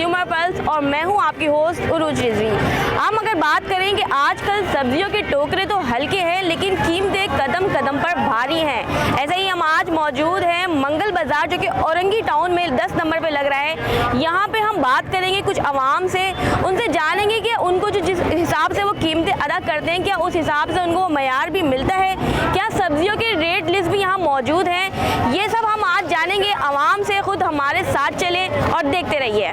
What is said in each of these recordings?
Consumer pulse और मैं हूं आपकी होस्ट उरूज रिजवी। हम अगर बात करें कि आजकल सब्जियों के टोकरे तो हल्के हैं लेकिन कीमतें कदम कदम पर भारी हैं। ऐसे ही हम आज मौजूद हैं मंगल बाजार जो कि औरंगी टाउन में 10 नंबर पे लग रहा है। यहाँ पे हम बात करेंगे कुछ आवाम से, उनसे जानेंगे कि उनको जो जिस हिसाब से वो कीमतें अदा करते हैं क्या उस हिसाब से उनको मयार भी मिलता है, क्या सब्जियों के रेट लिस्ट भी यहाँ मौजूद हैं। ये सब हम आज जानेंगे आवाम से। खुद हमारे साथ चलें और देखते रहिए।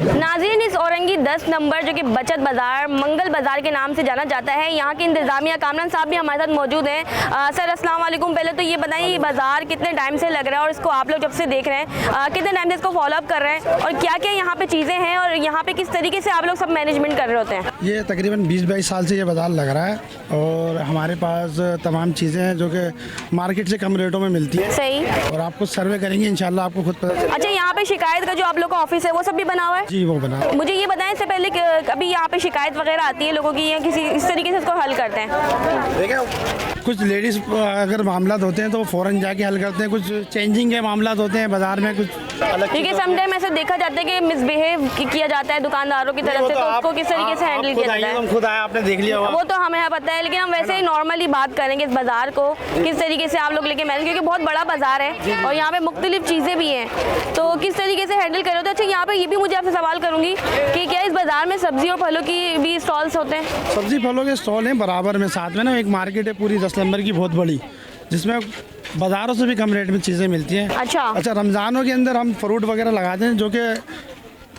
नाज़रीन, इस औरंगी 10 नंबर जो कि बचत बाज़ार मंगल बाज़ार के नाम से जाना जाता है, यहाँ के इंतज़ामिया कामरान साहब भी हमारे साथ मौजूद हैं। सर अस्सलाम वालेकुम। पहले तो ये बताइए ये बाज़ार कितने टाइम से लग रहा है और इसको आप लोग जब से देख रहे हैं कितने टाइम से इसको फॉलोअप कर रहे हैं और क्या क्या यहाँ पे चीज़ें हैं और यहाँ पे किस तरीके से आप लोग सब मैनेजमेंट कर रहे होते हैं? ये तकरीबन 20-22 साल से ये बाज़ार लग रहा है और हमारे पास तमाम चीज़ें हैं जो कि मार्केट से कम रेटों में मिलती है। सही। और आपको सर्वे करेंगे इंशाल्लाह आपको खुद पता चलेगा। अच्छा, यहाँ पे शिकायत का जो आप लोग का ऑफिस है वो सब भी बना हुआ है? जी वो बना। मुझे ये बताएं इससे पहले कभी यहाँ पे शिकायत वगैरह आती है लोगों की या किसी इस तरीके से इसको हल करते हैं? देखिए कुछ लेडीज़ अगर मामला होते हैं तो फ़ौरन जाके हल करते हैं, कुछ चेंजिंग के मामला होते हैं बाज़ार में कुछ अलग। क्योंकि समटाइम ऐसे देखा जाता है कि मिसबिहेव किया जाता है दुकानदारों की तरफ से, तो उसको किस तरीके से हैंडल किया जाता है? खुद आए आपने देख लिया वो तो हमें पता है, लेकिन हम वैसे ही नॉर्मली बात करेंगे इस बाज़ार को किस तरीके से आप लोग लेके मैनेज, क्योंकि बहुत बड़ा बाज़ार है और यहाँ पे मुख्तलिफ चीज़ें भी हैं, तो किस तरीके से हैंडल करो। तो अच्छा, यहाँ पे ये भी मुझे आपसे सवाल करूँगी कि क्या इस बाज़ार में सब्जी और फलों की भी स्टॉल्स होते हैं? सब्जी फलों के स्टॉल हैं बराबर में, साथ में ना एक मार्केट है पूरी 10 नंबर की बहुत बड़ी, जिसमें बाज़ारों से भी कम रेट में चीज़ें मिलती हैं। अच्छा, रमज़ानों के अंदर हम फ्रूट वगैरह लगाते हैं जो कि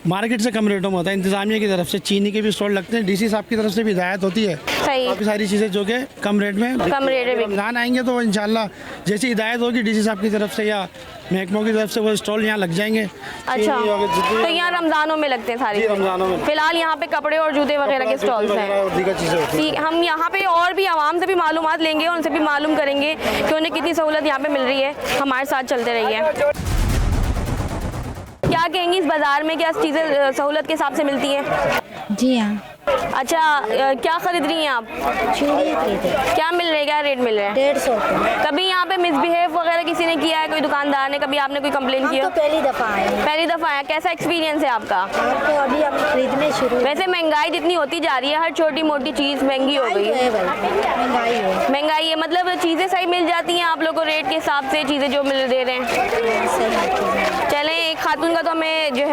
मार्केट से कम रेटों में होता है। इंतज़ामिया की तरफ से चीनी के भी स्टॉल लगते हैं, डीसी साहब की तरफ से भी हिदायत होती है। सही। काफ़ी सारी चीज़ें जो कि कम रेट में रमज़ान आएंगे तो इंशाल्लाह जैसी हिदायत होगी डीसी साहब की तरफ से या महकमों की तरफ से वो स्टॉल यहाँ लग जाएंगे। अच्छा, तो यहाँ रमज़ानों में लगते हैं सारी? रमज़ानों में फिलहाल यहाँ पे कपड़े और जूते वगैरह के स्टॉल्स हैं। ठीक, हम यहाँ पे और भी आवाम से भी मालूमात लेंगे और उनसे भी मालूम करेंगे कि उन्हें कितनी सहूलत यहाँ पे मिल रही है। हमारे साथ चलते रहिए। क्या कहेंगी इस बाज़ार में क्या चीज़ें सहूलत के हिसाब से मिलती हैं? जी हाँ। अच्छा, क्या खरीद रही हैं आप? चूड़ी खरीदे। क्या मिल रहा है, क्या रेट मिल रहा है? 150। कभी यहाँ पे मिसबिहेव वगैरह किसी ने किया है, कोई दुकानदार ने, कभी आपने कोई कंप्लेन किया? तो पहली दफ़ा आए हैं। पहली दफ़ा आया। कैसा एक्सपीरियंस है आपका? आप तो अभी हम खरीदने शुरू। वैसे महंगाई जितनी होती जा रही है, हर छोटी मोटी चीज़ महंगी हो गई है। महंगाई है। महंगाई है, मतलब चीज़ें सही मिल जाती हैं आप लोग को रेट के हिसाब से, चीज़ें जो मिल दे रहे हैं? सही। चलें, एक खातून का तो हमें जो है